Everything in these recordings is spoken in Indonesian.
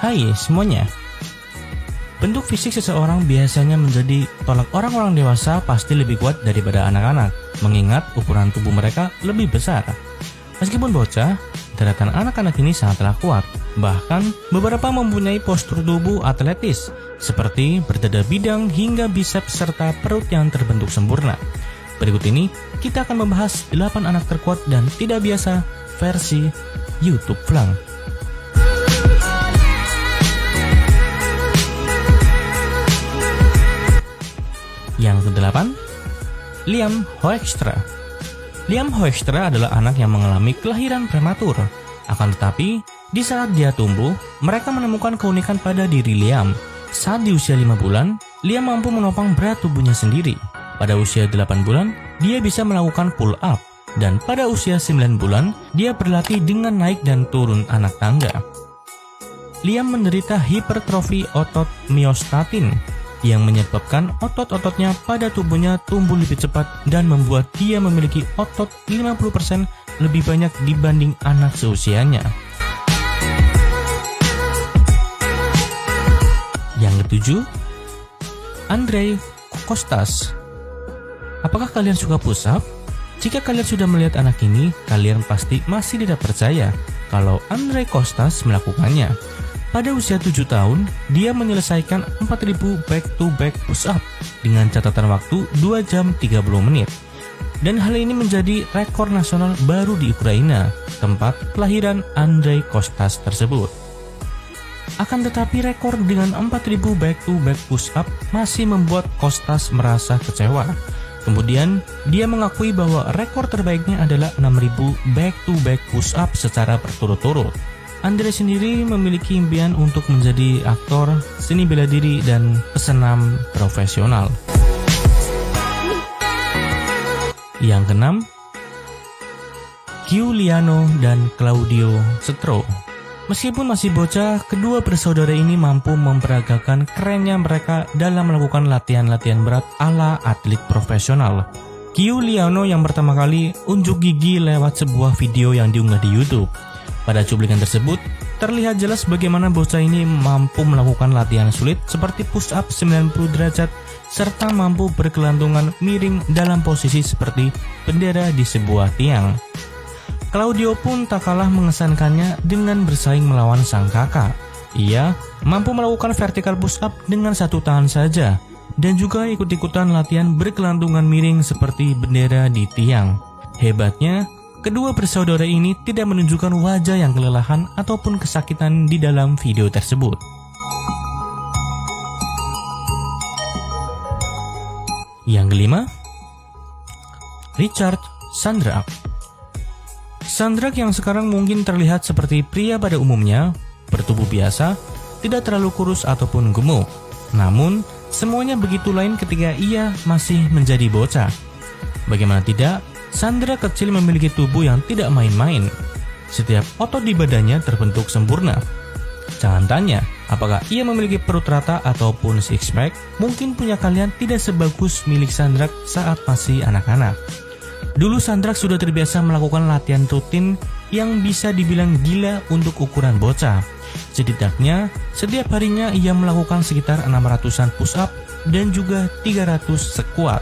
Hai semuanya. Bentuk fisik seseorang biasanya menjadi tolak orang-orang dewasa pasti lebih kuat daripada anak-anak, mengingat ukuran tubuh mereka lebih besar. Meskipun bocah, daratan anak-anak ini sangatlah kuat. Bahkan, beberapa mempunyai postur tubuh atletis, seperti berdada bidang hingga biceps serta perut yang terbentuk sempurna. Berikut ini, kita akan membahas 8 anak terkuat dan tidak biasa versi YouTube Vlang. Yang ke-8, Liam Hoekstra. Liam Hoekstra adalah anak yang mengalami kelahiran prematur. Akan tetapi, di saat dia tumbuh, mereka menemukan keunikan pada diri Liam. Saat di usia 5 bulan, Liam mampu menopang berat tubuhnya sendiri. Pada usia 8 bulan, dia bisa melakukan pull up. Dan pada usia 9 bulan, dia berlatih dengan naik dan turun anak tangga. Liam menderita hipertrofi otot miostatin yang menyebabkan otot-ototnya pada tubuhnya tumbuh lebih cepat dan membuat dia memiliki otot 50% lebih banyak dibanding anak seusianya. Yang ke-7, Andrei Kostas. Apakah kalian suka push up? Jika kalian sudah melihat anak ini, kalian pasti masih tidak percaya kalau Andrei Kostas melakukannya. Pada usia 7 tahun, dia menyelesaikan 4.000 back-to-back push-up dengan catatan waktu 2 jam 30 menit. Dan hal ini menjadi rekor nasional baru di Ukraina, tempat kelahiran Andrei Kostas tersebut. Akan tetapi rekor dengan 4.000 back-to-back push-up masih membuat Kostas merasa kecewa. Kemudian, dia mengakui bahwa rekor terbaiknya adalah 6.000 back-to-back push-up secara berturut-turut. Andrei sendiri memiliki impian untuk menjadi aktor, seni bela diri, dan pesenam profesional. Yang ke-6, Giuliano dan Claudio Cetro. Meskipun masih bocah, kedua bersaudara ini mampu memperagakan kerennya mereka dalam melakukan latihan-latihan berat ala atlet profesional. Giuliano yang pertama kali unjuk gigi lewat sebuah video yang diunggah di YouTube. Pada cuplikan tersebut, terlihat jelas bagaimana bocah ini mampu melakukan latihan sulit seperti push up 90 derajat serta mampu bergelantungan miring dalam posisi seperti bendera di sebuah tiang. Claudio pun tak kalah mengesankannya dengan bersaing melawan sang kakak. Ia mampu melakukan vertical push up dengan satu tangan saja dan juga ikut-ikutan latihan bergelantungan miring seperti bendera di tiang. Hebatnya, kedua bersaudara ini tidak menunjukkan wajah yang kelelahan ataupun kesakitan di dalam video tersebut. Yang ke-5, Richard Sandrak. Sandrak yang sekarang mungkin terlihat seperti pria pada umumnya, bertubuh biasa, tidak terlalu kurus ataupun gemuk. Namun, semuanya begitu lain ketika ia masih menjadi bocah. Bagaimana tidak, Sandrak kecil memiliki tubuh yang tidak main-main. Setiap otot di badannya terbentuk sempurna. Jangan tanya, apakah ia memiliki perut rata ataupun six pack? Mungkin punya kalian tidak sebagus milik Sandrak saat masih anak-anak. Dulu Sandrak sudah terbiasa melakukan latihan rutin yang bisa dibilang gila untuk ukuran bocah. Setidaknya, setiap harinya ia melakukan sekitar 600-an push up dan juga 300 squat.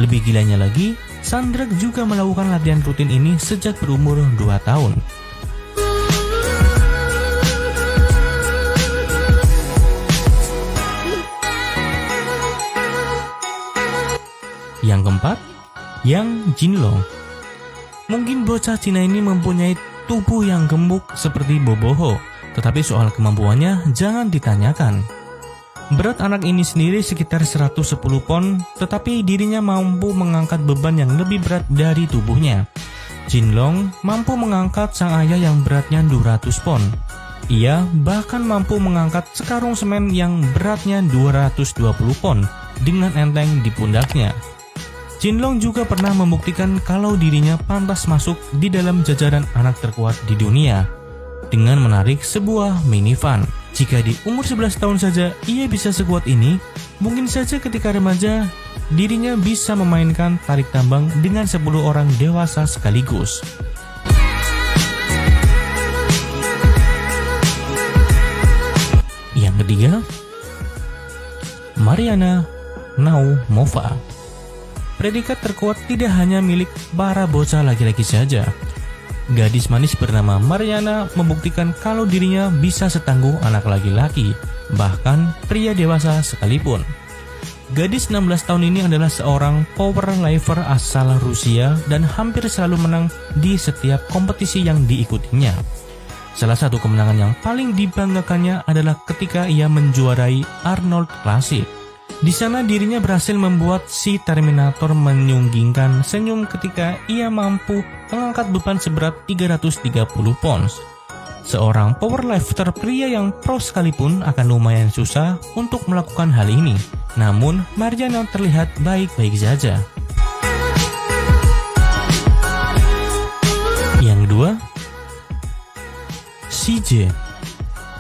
Lebih gilanya lagi, Sandrak juga melakukan latihan rutin ini sejak berumur 2 tahun. Yang keempat, Yang Jinlong. Mungkin bocah Cina ini mempunyai tubuh yang gemuk seperti Boboho, tetapi soal kemampuannya jangan ditanyakan. Berat anak ini sendiri sekitar 110 pon, tetapi dirinya mampu mengangkat beban yang lebih berat dari tubuhnya. Jinlong mampu mengangkat sang ayah yang beratnya 200 pon. Ia bahkan mampu mengangkat sekarung semen yang beratnya 220 pon dengan enteng di pundaknya. Jinlong juga pernah membuktikan kalau dirinya pantas masuk di dalam jajaran anak terkuat di dunia dengan menarik sebuah minifan. Jika di umur 11 tahun saja ia bisa sekuat ini, mungkin saja ketika remaja dirinya bisa memainkan tarik tambang dengan 10 orang dewasa sekaligus. Yang ketiga, Mariana Naumova. Predikat terkuat tidak hanya milik para bocah laki-laki saja. Gadis manis bernama Mariana membuktikan kalau dirinya bisa setangguh anak laki-laki, bahkan pria dewasa sekalipun. Gadis 16 tahun ini adalah seorang powerlifter asal Rusia dan hampir selalu menang di setiap kompetisi yang diikutinya. Salah satu kemenangan yang paling dibanggakannya adalah ketika ia menjuarai Arnold Classic. Di sana dirinya berhasil membuat si Terminator menyunggingkan senyum ketika ia mampu mengangkat beban seberat 330 pounds. Seorang powerlifter pria yang pro sekalipun akan lumayan susah untuk melakukan hal ini. Namun, Mariana terlihat baik-baik saja. Yang kedua, CJ.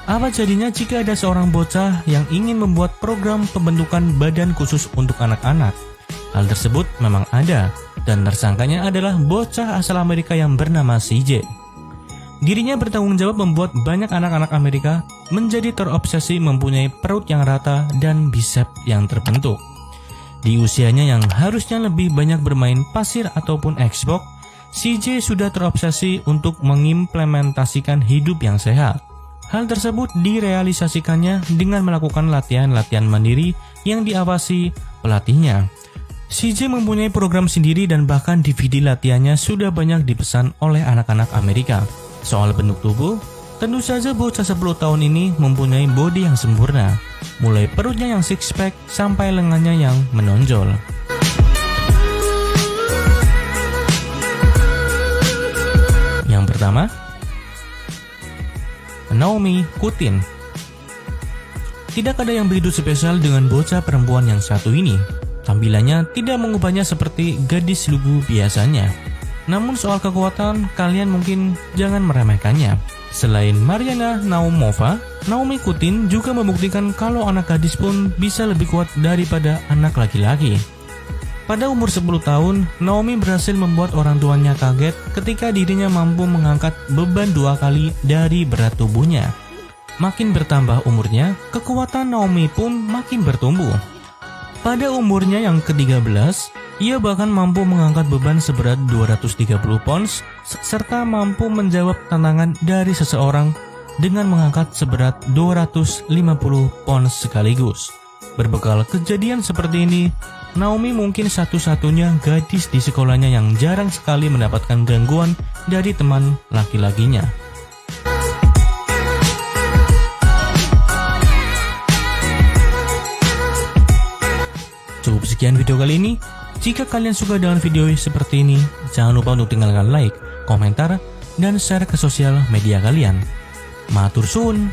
Apa jadinya jika ada seorang bocah yang ingin membuat program pembentukan badan khusus untuk anak-anak? Hal tersebut memang ada, dan tersangkanya adalah bocah asal Amerika yang bernama CJ. Dirinya bertanggung jawab membuat banyak anak-anak Amerika menjadi terobsesi mempunyai perut yang rata dan bisep yang terbentuk. Di usianya yang harusnya lebih banyak bermain pasir ataupun Xbox, CJ sudah terobsesi untuk mengimplementasikan hidup yang sehat. Hal tersebut direalisasikannya dengan melakukan latihan-latihan mandiri yang diawasi pelatihnya. CJ mempunyai program sendiri dan bahkan DVD latihannya sudah banyak dipesan oleh anak-anak Amerika. Soal bentuk tubuh, tentu saja bocah 10 tahun ini mempunyai body yang sempurna, mulai perutnya yang six pack sampai lengannya yang menonjol. Yang pertama, Naomi Kutin. Tidak ada yang begitu spesial dengan bocah perempuan yang satu ini. Tampilannya tidak mengubahnya seperti gadis lugu biasanya. Namun soal kekuatan, kalian mungkin jangan meremehkannya. Selain Mariana Naumova, Naomi Kutin juga membuktikan kalau anak gadis pun bisa lebih kuat daripada anak laki-laki. Pada umur 10 tahun, Naomi berhasil membuat orang tuanya kaget ketika dirinya mampu mengangkat beban 2 kali dari berat tubuhnya. Makin bertambah umurnya, kekuatan Naomi pun makin bertumbuh. Pada umurnya yang ke-13, ia bahkan mampu mengangkat beban seberat 230 pounds serta mampu menjawab tantangan dari seseorang dengan mengangkat seberat 250 pounds sekaligus. Berbekal kejadian seperti ini, Naomi mungkin satu-satunya gadis di sekolahnya yang jarang sekali mendapatkan gangguan dari teman laki-lakinya. Cukup sekian video kali ini. Jika kalian suka dengan video seperti ini, jangan lupa untuk tinggalkan like, komentar, dan share ke sosial media kalian. Matur suwun.